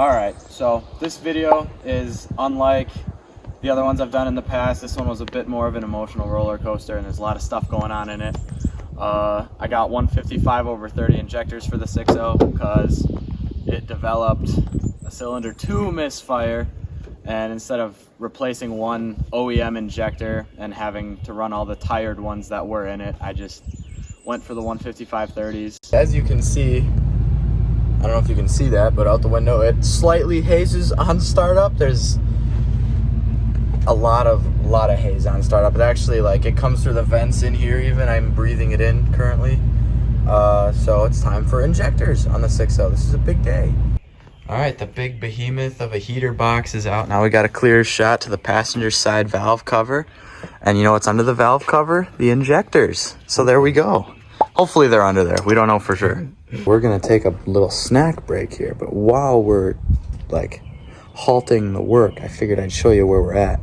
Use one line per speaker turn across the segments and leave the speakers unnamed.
Alright, so this video is unlike the other ones I've done in the past. This one was a bit more of an emotional roller coaster and there's a lot of stuff going on in it. I got 155/30 injectors for the 6.0 because it developed a cylinder 2 misfire, and instead of replacing one OEM injector and having to run all the tired ones that were in it, I just went for the 155/30s. As you can see, I don't know if you can see that, but out the window it slightly hazes on startup. There's a lot of haze on startup. It actually, like, it comes through the vents in here even. I'm breathing it in currently. So it's time for injectors on the 6.0. This is a big day. All right, the big behemoth of a heater box is out. Now we got a clear shot to the passenger side valve cover. And you know what's under the valve cover? The injectors. So there we go. Hopefully they're under there. We don't know for sure. We're gonna take a little snack break here, but while we're like halting the work, I figured I'd show you where we're at.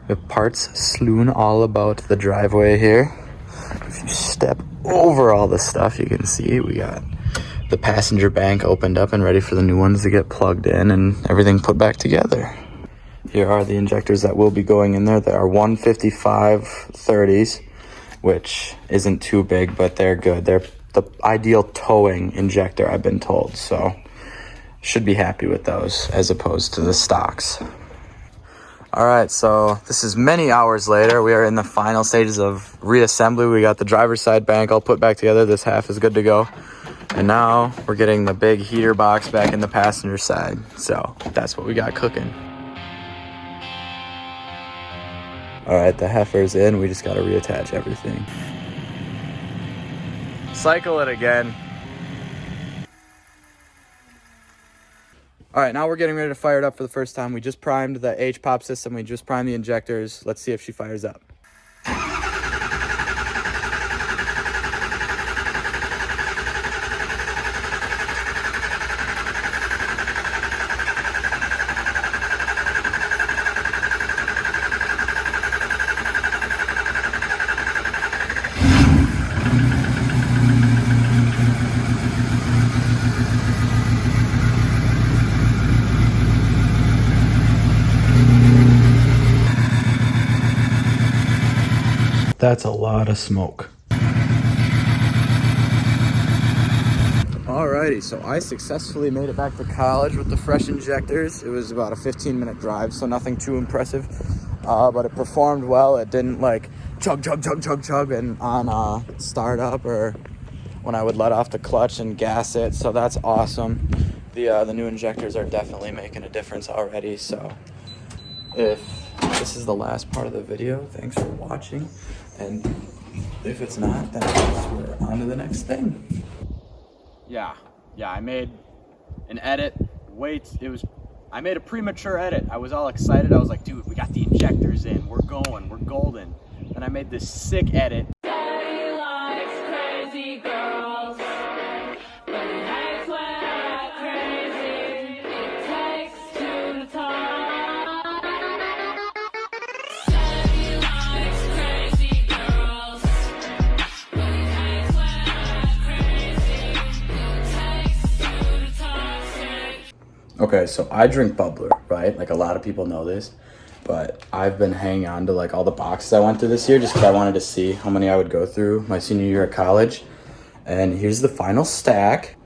The parts strewn all about the driveway here. If you step over all the stuff, you can see we got the passenger bank opened up and ready for the new ones to get plugged in and everything put back together. Here are the injectors that will be going in there. They are 155/30s, which isn't too big, but they're good. They're the ideal towing injector, I've been told, so should be happy with those as opposed to the stocks. All right, so this is many hours later. We are in the final stages of reassembly. We got the driver's side bank all put back together. This half is good to go. And now we're getting the big heater box back in the passenger side. So that's what we got cooking. All right, the heifer's in. We just got to reattach everything. Cycle it again. All right, now we're getting ready to fire it up for the first time. We just primed the H-pop system. We just primed the injectors. Let's see if she fires up. That's a lot of smoke. Alrighty, so I successfully made it back to college with the fresh injectors. It was about a 15-minute drive, so nothing too impressive. But it performed well. It didn't like chug and on startup or when I would let off the clutch and gas it. So that's awesome. The new injectors are definitely making a difference already. So if this is the last part of the video, thanks for watching. And if it's not, then I guess we're on to the next thing. Yeah, I made an edit. I made a premature edit. I was all excited. I was like, dude, we got the injectors in. We're going, we're golden. And I made this sick edit. Daddy likes crazy girls, but he hates when I act crazy. It takes two to talk. Okay, so I drink bubbler, right? Like a lot of people know this, but I've been hanging on to like all the boxes I went through this year just because I wanted to see how many I would go through my senior year at college. And here's the final stack.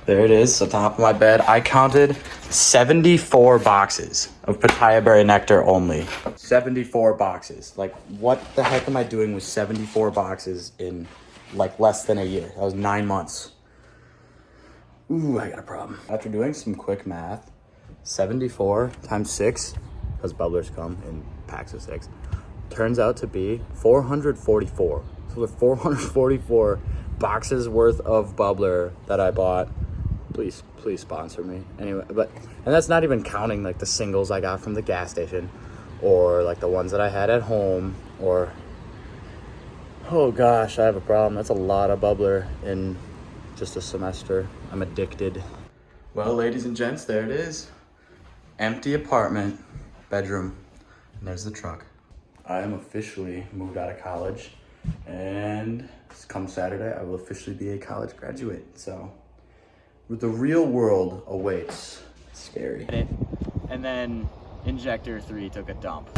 There it is, on top of my bed. I counted 74 boxes of pitaya berry nectar only. 74 boxes. Like, what the heck am I doing with 74 boxes in like less than a year? That was 9 months. Ooh, I got a problem. After doing some quick math, 74 times 6, because bubblers come in packs of 6, turns out to be 444. So the 444 boxes worth of bubbler that I bought. Please sponsor me. Anyway, and that's not even counting like the singles I got from the gas station or like the ones that I had at home or, oh gosh, I have a problem. That's a lot of bubbler in just a semester. I'm addicted. Well, ladies and gents, there it is. Empty apartment, bedroom, and there's the truck. I am officially moved out of college, and come Saturday, I will officially be a college graduate. So the real world awaits
Scary.
And then injector 3 took a dump.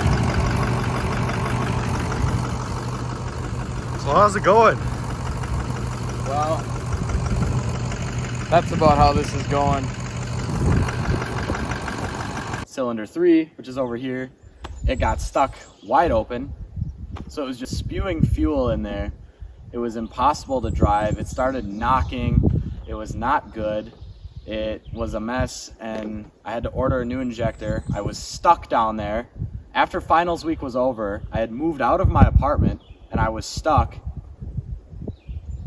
So how's it going?
Well, that's about how this is going. Cylinder 3, which is over here, it got stuck wide open. So it was just spewing fuel in there. It was impossible to drive. It started knocking. It was not good. It was a mess, and I had to order a new injector. I was stuck down there. After finals week was over, I had moved out of my apartment, and I was stuck.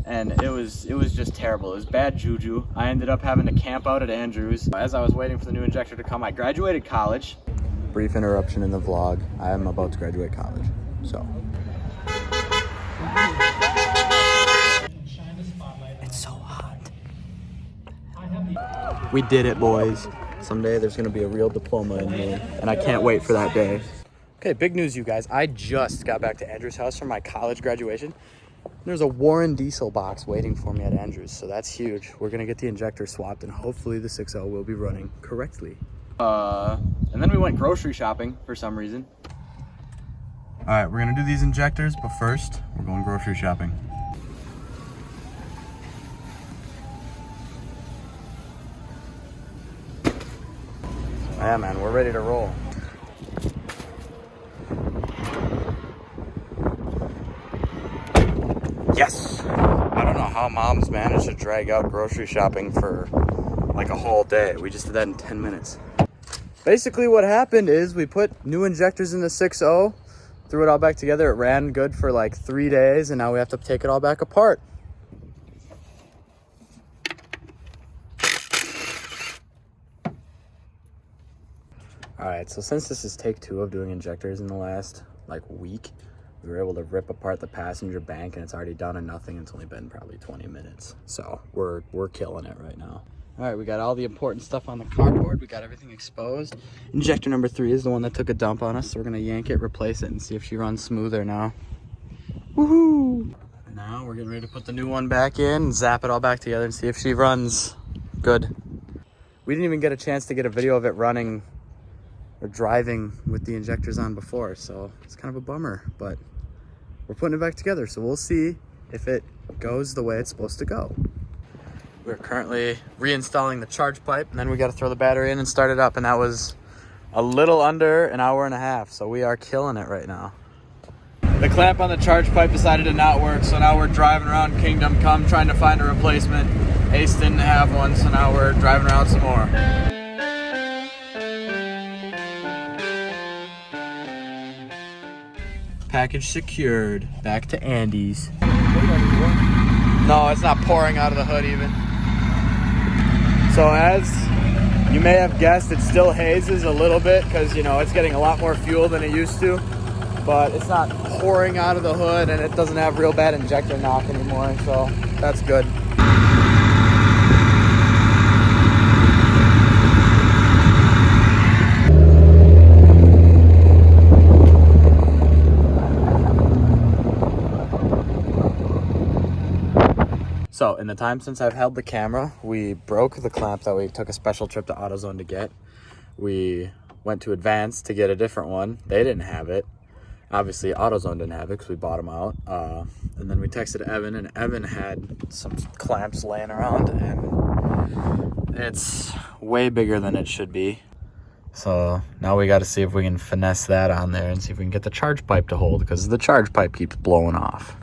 And it was just terrible. It was bad juju. I ended up having to camp out at Andrews. As I was waiting for the new injector to come, I graduated college.
Brief interruption in the vlog. I am about to graduate college, so. It's so hot. We did it, boys. Someday there's gonna be a real diploma in me, and I can't wait for that day. Okay, big news, you guys. I just got back to Andrew's house from my college graduation. There's a Warren diesel box waiting for me at Andrews, so that's huge. We're gonna get the injector swapped, and hopefully the 6.0 will be running correctly.
And then we went grocery shopping for some reason.
All right, we're gonna do these injectors, but first, we're going grocery shopping. Yeah, man, we're ready to roll. Yes! I don't know how moms managed to drag out grocery shopping for like a whole day. We just did that in 10 minutes. Basically what happened is we put new injectors in the 6.0, threw it all back together. It ran good for like 3 days, and now we have to take it all back apart. All right, so since this is take 2 of doing injectors in the last like week, we were able to rip apart the passenger bank, and it's already done in nothing. It's only been probably 20 minutes. So we're killing it right now. All right, we got all the important stuff on the cardboard. We got everything exposed. Injector number 3 is the one that took a dump on us, so we're gonna yank it, replace it, and see if she runs smoother now. Woohoo! Now we're getting ready to put the new one back in, zap it all back together, and see if she runs good. We didn't even get a chance to get a video of it running or driving with the injectors on before, so it's kind of a bummer, but we're putting it back together, so we'll see if it goes the way it's supposed to go. We're currently reinstalling the charge pipe, and then we got to throw the battery in and start it up, and that was a little under an hour and a half, so we are killing it right now. The clamp on the charge pipe decided to not work, so now we're driving around Kingdom Come trying to find a replacement. Ace didn't have one, so now we're driving around some more. Package secured. Back to Andy's. No, it's not pouring out of the hood even. So as you may have guessed, it still hazes a little bit because, you know, it's getting a lot more fuel than it used to. But it's not pouring out of the hood, and it doesn't have real bad injector knock anymore, so that's good. So in the time since I've held the camera, we broke the clamp that we took a special trip to AutoZone to get. We went to Advance to get a different one. They didn't have it. Obviously AutoZone didn't have it because we bought them out. And then we texted Evan, and Evan had some clamps laying around, and it's way bigger than it should be. So now we got to see if we can finesse that on there and see if we can get the charge pipe to hold, because the charge pipe keeps blowing off.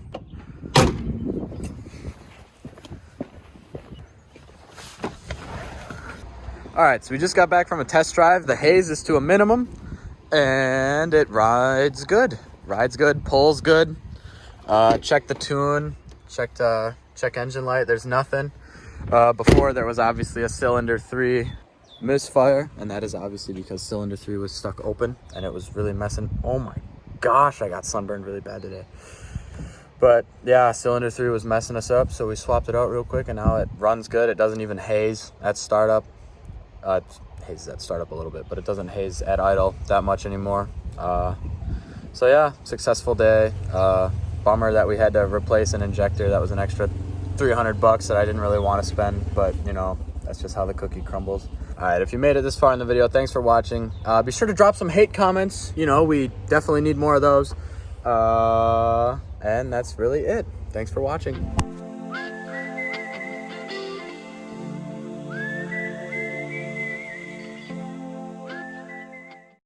All right, so we just got back from a test drive. The haze is to a minimum, and it rides good. Rides good, pulls good. Check the tune, check engine light. There's nothing. Before there was obviously a cylinder 3 misfire, and that is obviously because cylinder 3 was stuck open and it was really messing. Oh my gosh, I got sunburned really bad today. But yeah, cylinder 3 was messing us up, so we swapped it out real quick, and now it runs good. It doesn't even haze at startup. It hazes at startup a little bit, but it doesn't haze at idle that much anymore. So yeah, successful day. Bummer that we had to replace an injector. That was an extra $300 that I didn't really want to spend, but you know, that's just how the cookie crumbles. All right, if you made it this far in the video, thanks for watching. Be sure to drop some hate comments. You know, we definitely need more of those. And that's really it. Thanks for watching.